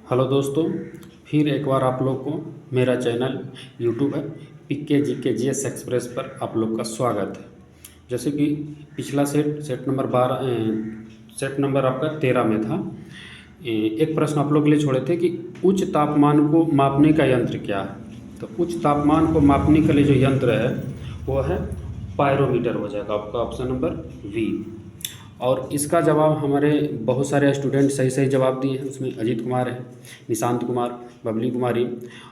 Hello दोस्तों, फिर एक बार आप लोग को मेरा चैनल यूट्यूब है पीके जीके जीएस एक्सप्रेस पर आप लोग का स्वागत है। जैसे कि पिछला सेट नंबर 12 सेट नंबर आपका 13 में था। एक प्रश्न आप लोग के लिए छोड़े थे कि उच्च तापमान को मापने का यंत्र क्या है। तो उच्च तापमान को मापने के लिए जो यंत्र है वो है पायरोमीटर हो जाएगा आपका ऑप्शन नंबर वी। और इसका जवाब हमारे बहुत सारे स्टूडेंट सही सही जवाब दिए हैं। उसमें अजीत कुमार है, निशांत कुमार, बबली कुमारी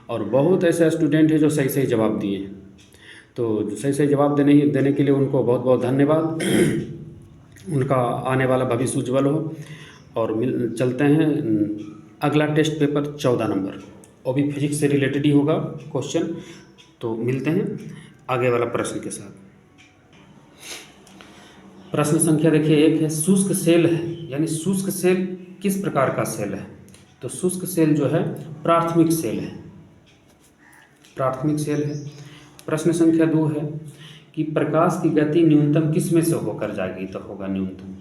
और बहुत ऐसे स्टूडेंट हैं जो सही सही जवाब दिए हैं। तो जो सही सही जवाब देने के लिए उनको बहुत बहुत धन्यवाद। उनका आने वाला भविष्य उज्जवल हो। और चलते हैं अगला टेस्ट पेपर 14 नंबर, वो भी फिजिक्स से रिलेटेड ही होगा क्वेश्चन। तो मिलते हैं आगे वाला प्रश्न के साथ। प्रश्न संख्या देखिए एक है, शुष्क सेल है, यानी शुष्क सेल किस प्रकार का सेल है। तो शुष्क सेल जो है प्राथमिक सेल है, प्राथमिक सेल है। प्रश्न संख्या 2 है कि प्रकाश की गति न्यूनतम किस में से होकर जाएगी। तो होगा न्यूनतम,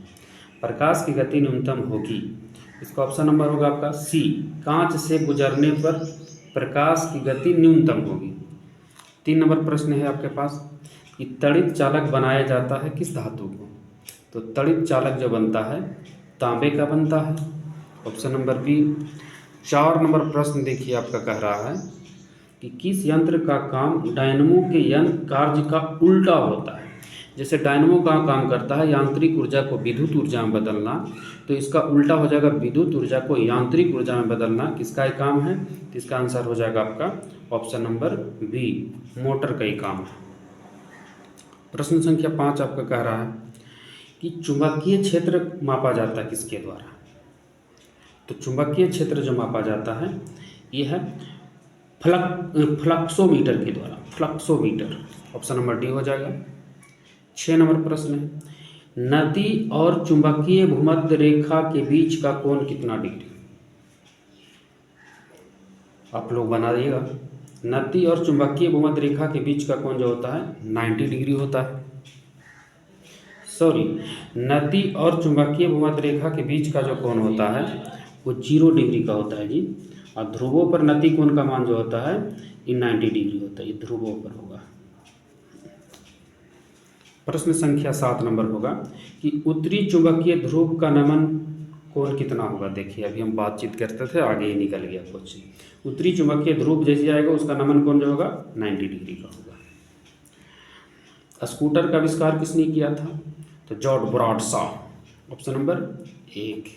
प्रकाश की गति न्यूनतम होगी। इसका ऑप्शन नंबर होगा आपका सी, कांच से गुजरने पर प्रकाश की गति न्यूनतम होगी। 3 नंबर प्रश्न है आपके पास कि तड़ित चालक बनाया जाता है किस धातु को। तो तड़ित चालक जो बनता है तांबे का बनता है, ऑप्शन नंबर बी। 4 नंबर प्रश्न देखिए आपका कह रहा है कि किस यंत्र का काम डायनमो के यंत्र कार्य का उल्टा होता है। जैसे डायनमो का काम करता है यांत्रिक ऊर्जा को विद्युत ऊर्जा में बदलना, तो इसका उल्टा हो जाएगा विद्युत ऊर्जा को यांत्रिक ऊर्जा में बदलना। किसका ही काम है, तो इसका आंसर हो जाएगा आपका ऑप्शन नंबर बी, मोटर का ही काम है। प्रश्न संख्या 5 आपका कह रहा है कि चुंबकीय क्षेत्र मापा जाता है किसके द्वारा। तो चुंबकीय क्षेत्र जो मापा जाता है ये है फ्लक्सोमीटर के द्वारा, फ्लक्सोमीटर, ऑप्शन नंबर डी हो जाएगा। 6 नंबर प्रश्न है, नदी और चुंबकीय भूमध्य रेखा के बीच का कोण कितना डिग्री। आप लोग बनाइएगा। नदी और चुंबकीय भूमध्य रेखा के बीच का कोण जो होता है 90 डिग्री होता है। सॉरी, नदी और चुंबकीय भूमध्य रेखा के बीच का जो कोण होता है वो 0 डिग्री का होता है जी। और ध्रुवों पर नति कोण का मान जो होता है ये 90 डिग्री होता है, ये ध्रुवों पर होगा। प्रश्न संख्या 7 नंबर होगा कि उत्तरी चुंबकीय ध्रुव का नमन कोण कितना होगा। देखिए अभी हम बातचीत करते थे, आगे ही निकल गया क्वेश्चन। उत्तरी चुंबकीय ध्रुव जैसे आएगा उसका नमन कोण जो होगा 90 डिग्री का होगा। स्कूटर का आविष्कार किसने किया था। तो जॉर्ज ब्रॉडशॉ, ऑप्शन नंबर 1।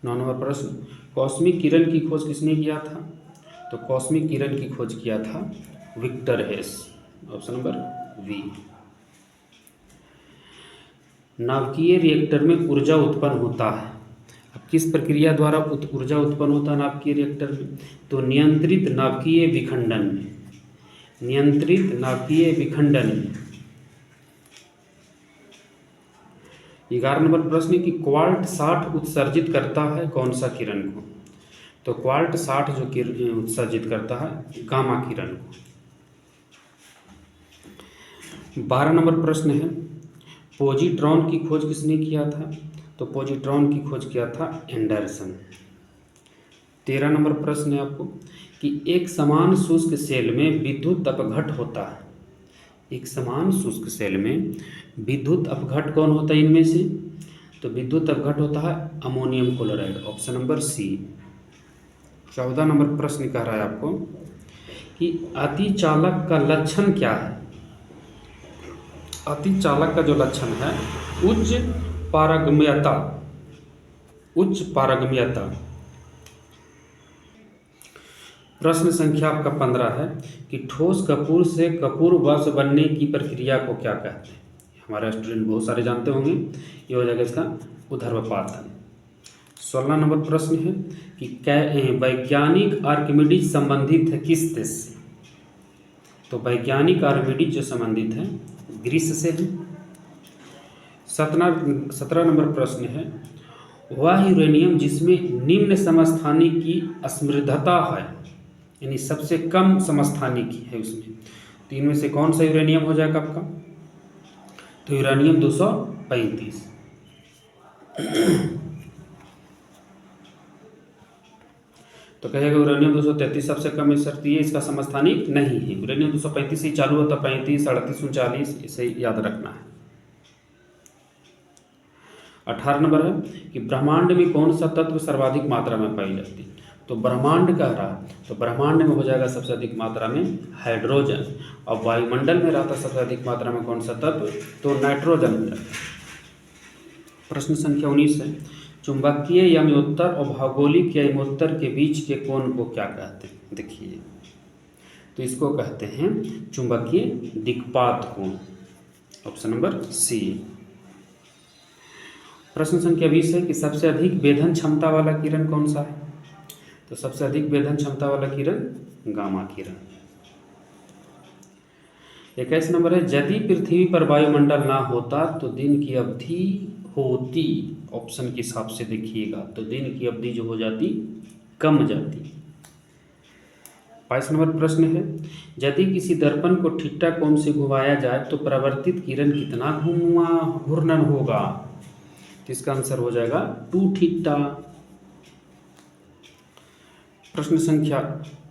9 नंबर प्रश्न, कॉस्मिक किरण की खोज किसने किया था। तो कॉस्मिक किरण की खोज किया था विक्टर हेस, ऑप्शन नंबर बी। नाभिकीय रिएक्टर में ऊर्जा उत्पन्न होता है, अब किस प्रक्रिया द्वारा ऊर्जा उत्पन्न होता है नाभिकीय रिएक्टर में। तो नियंत्रित नाभिकीय विखंडन में, नियंत्रित नाभिकीय विखंडन में। 11 नंबर प्रश्न की क्वार्ट 60 उत्सर्जित करता है कौन सा किरण को। तो क्वार्ट 60 जो उत्सर्जित करता है गामा किरण को। 12 नंबर प्रश्न है, पोजिट्रॉन की खोज किसने किया था। तो पोजिट्रॉन की खोज किया था एंडरसन। 13 नंबर प्रश्न है आपको कि एक समान शुष्क सेल में विद्युत अपघट होता है। एक समान शुष्क सेल में विद्युत अपघट कौन होता है इनमें से। तो विद्युत अपघट होता है ammonium chloride, option number C. 14 number प्रश्न कह रहा है आपको कि अतिचालक का लक्षण क्या है। अतिचालक का जो लक्षण है उच्च पारगम्यता, उच्च पारगम्यता। प्रश्न संख्या आपका 15 है कि ठोस कपूर से कपूर वाष्प बनने की प्रक्रिया को क्या कहते हैं। हमारे स्टूडेंट बहुत सारे जानते होंगे, ये हो जाएगा इसका ऊर्ध्वपातन। 16 नंबर प्रश्न है कि वैज्ञानिक आर्किमिडीज संबंधित है किस देश से। तो वैज्ञानिक आर्किमिडीज जो संबंधित है ग्रीस से है। 17 नंबर प्रश्न है, वह यूरेनियम जिसमें निम्न समस्थानिक की असमृद्धता है, यानी सबसे कम समस्थानिक है उसमें, तो इनमें से कौन सा यूरेनियम हो जाएगा आपका। तो यूरेनियम 235। तो कहेगा यूरेनियम 233 सबसे कम शक्ति है, इसका समस्थानिक नहीं है। यूरेनियम 235 से ही चालू होता, 35, 38, 39, इसे याद रखना है। 18 नंबर है कि ब्रह्मांड में कौन सा तत्व सर्वाधिक मात्रा में पाई जाती है। तो ब्रह्मांड कह रहा, तो ब्रह्मांड में हो जाएगा सबसे अधिक मात्रा में हाइड्रोजन, और वायुमंडल में रहता सबसे अधिक मात्रा में कौन सा तत्व, तो नाइट्रोजन हो जाता। प्रश्न संख्या 19 है, चुंबकीय यमोत्तर और भौगोलिक यमोत्तर के बीच के कोण को क्या कहते हैं। देखिए, तो इसको कहते हैं चुंबकीय दिक्पात कोण, ऑप्शन नंबर सी। प्रश्न संख्या 20 है कि सबसे अधिक वेधन क्षमता वाला किरण कौन सा है। तो सबसे अधिक वेधन क्षमता वाला किरण गामा किरण। 21 नंबर है, यदि पृथ्वी पर वायुमंडल ना होता तो दिन की अवधि होती, ऑप्शन के हिसाब से देखिएगा, तो दिन की अवधि जो हो जाती कम जाती। 22 नंबर प्रश्न है, यदि किसी दर्पण को ठीटा कोण से घुमाया जाए तो परावर्तित किरण कितना घूर्णन होगा। तो इसका आंसर हो जाएगा 2 थीटा। प्रश्न संख्या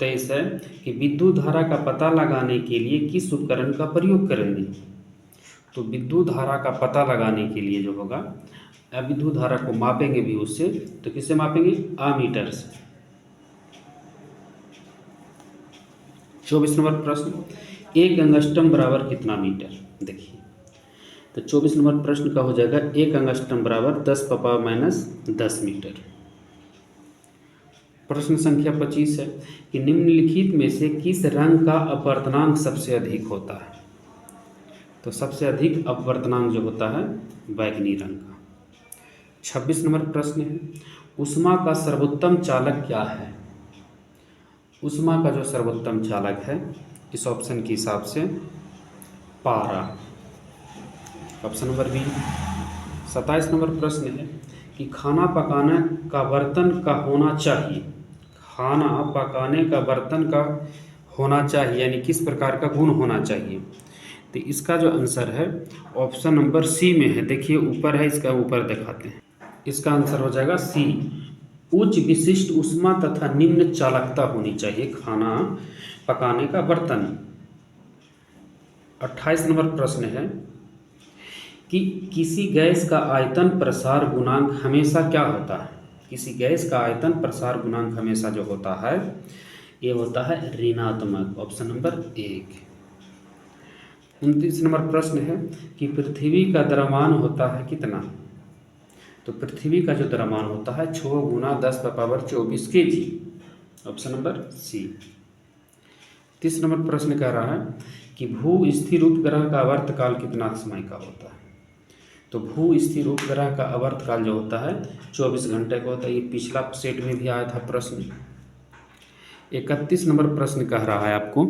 23 है कि विद्युत धारा का पता लगाने के लिए किस उपकरण का प्रयोग करेंगे। तो विद्युत धारा का पता लगाने के लिए जो होगा, विद्युत धारा को मापेंगे भी उससे, तो किससे मापेंगे, आमीटर से। 24 नंबर प्रश्न, एक एंगस्ट्रम बराबर कितना मीटर। देखिए, तो 24 नंबर प्रश्न का हो जाएगा एक एंगस्ट्रम बराबर 10⁻⁻10 मीटर। प्रश्न संख्या 25 है कि निम्नलिखित में से किस रंग का अपवर्तनांक सबसे अधिक होता है। तो सबसे अधिक अपवर्तनांक जो होता है बैगनी रंग का। 26 नंबर प्रश्न है, ऊष्मा का सर्वोत्तम चालक क्या है। ऊष्मा का जो सर्वोत्तम चालक है इस ऑप्शन के हिसाब से पारा, ऑप्शन नंबर बी। 27 नंबर प्रश्न है कि खाना पकाने का बर्तन का होना चाहिए, खाना पकाने का बर्तन का होना चाहिए यानी किस प्रकार का गुण होना चाहिए। तो इसका जो आंसर है ऑप्शन नंबर सी में है। देखिए ऊपर है, इसका ऊपर दिखाते हैं, इसका आंसर हो जाएगा सी, उच्च विशिष्ट ऊष्मा तथा निम्न चालकता होनी चाहिए खाना पकाने का बर्तन। 28 नंबर प्रश्न है कि किसी गैस का आयतन प्रसार गुणांक हमेशा क्या होता है। किसी गैस का आयतन प्रसार गुणांक हमेशा जो होता है ये होता है ऋणात्मक, ऑप्शन नंबर 1। 29 नंबर प्रश्न है कि पृथ्वी का द्रव्यमान होता है कितना। तो पृथ्वी का जो द्रव्यमान होता है 6 × 10⁻24 kg, option number C. 30 number प्रश्न कह रहा है कि भू स्थिर उपग्रह का आवर्तकाल कितना समय का होता है। तो भू स्थिर उपग्रह का आवर्तकाल जो होता है 24 घंटे का होता है। ये पिछला सेट में भी आया था प्रश्न। 31 नंबर प्रश्न कह रहा है आपको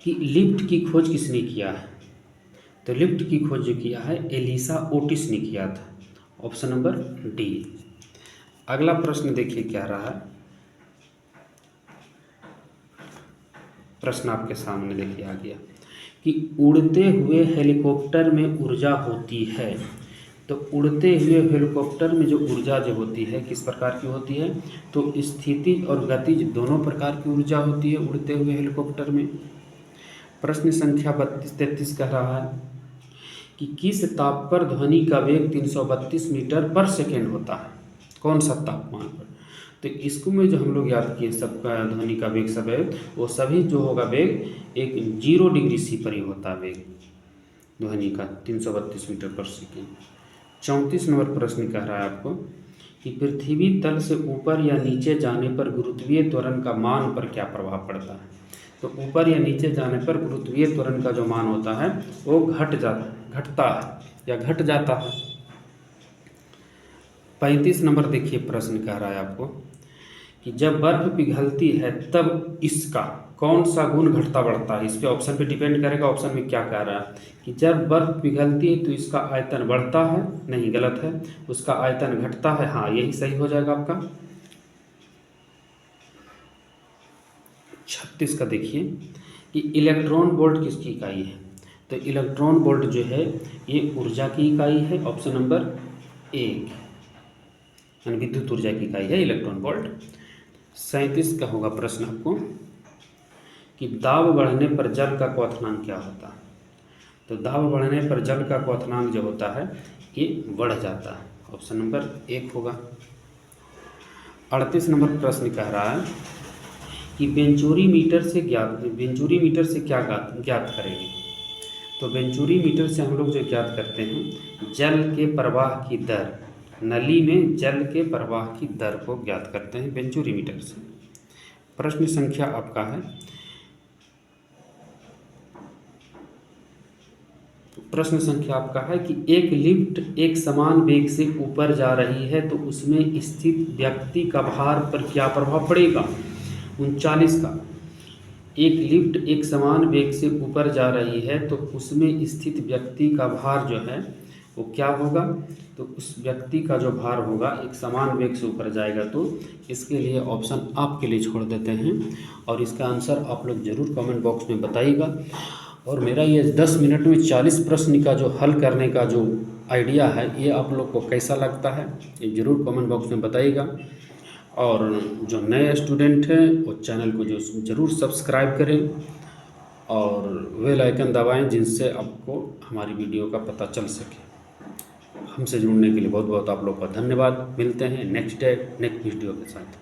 कि लिफ्ट की खोज किसने किया है। तो लिफ्ट की खोज जो किया है एलिसा ओटिस ने किया था, ऑप्शन नंबर डी। अगला प्रश्न देखिए क्या रहा है, प्रश्न आपके सामने देखिए आ गया कि उड़ते हुए हेलीकॉप्टर में ऊर्जा होती है। तो उड़ते हुए हेलीकॉप्टर में जो ऊर्जा जो होती है किस प्रकार की होती है, तो स्थितिज और गतिज दोनों प्रकार की ऊर्जा होती है उड़ते हुए हेलीकॉप्टर में। प्रश्न संख्या 32-33 कह रहा है कि किस ताप पर ध्वनि का वेग 332 मीटर पर सेकेंड होता है, कौन सा तापमान पर। तो इसको में जो हम लोग याद किए सबका ध्वनि का वेग सब है वो सभी जो होगा वेग एक 0 डिग्री सी पर ही होता है वेग ध्वनि का 332 मीटर पर सेकेंड। 34 नंबर प्रश्न कह रहा है आपको कि पृथ्वी तल से ऊपर या नीचे जाने पर गुरुत्वीय त्वरण का मान पर क्या प्रभाव पड़ता है। तो ऊपर या नीचे जाने पर गुरुत्वीय त्वरण का जो मान होता है वो घटता है या घट जाता है। 35 नंबर देखिए प्रश्न कह रहा है आपको कि जब बर्फ पिघलती है तब इसका कौन सा गुण घटता बढ़ता है। इस पे ऑप्शन पे डिपेंड करेगा, ऑप्शन में क्या कह रहा है कि जब बर्फ पिघलती है तो इसका आयतन बढ़ता है, नहीं गलत है, उसका आयतन घटता है, हाँ यही सही हो जाएगा आपका। 36 का देखिए कि इलेक्ट्रॉन वोल्ट किसकी इकाई है। तो इलेक्ट्रॉन वोल्ट जो है ये ऊर्जा की इकाई है, ऑप्शन नंबर 1, यानी विद्युत ऊर्जा की इकाई है इलेक्ट्रॉन वोल्ट। 37 का होगा प्रश्न आपको कि दाब बढ़ने पर जल का क्वथनांक क्या होता है। तो दाब बढ़ने पर जल का क्वथनांक जो होता है ये बढ़ जाता है। ऑप्शन नंबर 1 होगा। 38 नंबर प्रश्न कह रहा है कि वेंचुरी मीटर से क्या ज्ञात करेंगे। तो वेंचुरी मीटर से हम लोग जो ज्ञात करते हैं जल के प्रवाह की दर, नली में जल के प्रवाह की दर को ज्ञात करते हैं वेंचुरी मीटर से। प्रश्न संख्या आपका है, प्रश्न संख्या आपका है कि एक लिफ्ट एक समान वेग से ऊपर जा रही है तो उसमें स्थित व्यक्ति का भार पर क्या प्रभाव पड़ेगा। 39 का, एक लिफ्ट एक समान वेग से ऊपर जा रही है तो उसमें स्थित व्यक्ति का भार जो है वो क्या होगा। तो उस व्यक्ति का जो भार होगा एक समान वेग से ऊपर जाएगा। तो इसके लिए ऑप्शन आपके लिए छोड़ देते हैं और इसका आंसर आप लोग ज़रूर कमेंट बॉक्स में बताइएगा। और मेरा ये 10 मिनट में 40 प्रश्न का जो हल करने का जो आइडिया है ये आप लोग को कैसा लगता है ये ज़रूर कमेंट बॉक्स में बताइएगा। और जो नए स्टूडेंट हैं वो चैनल को जो ज़रूर सब्सक्राइब करें और बेल आइकन दबाएं जिनसे आपको हमारी वीडियो का पता चल सके। हमसे जुड़ने के लिए बहुत बहुत आप लोग का धन्यवाद। मिलते हैं नेक्स्ट डे नेक्स्ट वीडियो के साथ।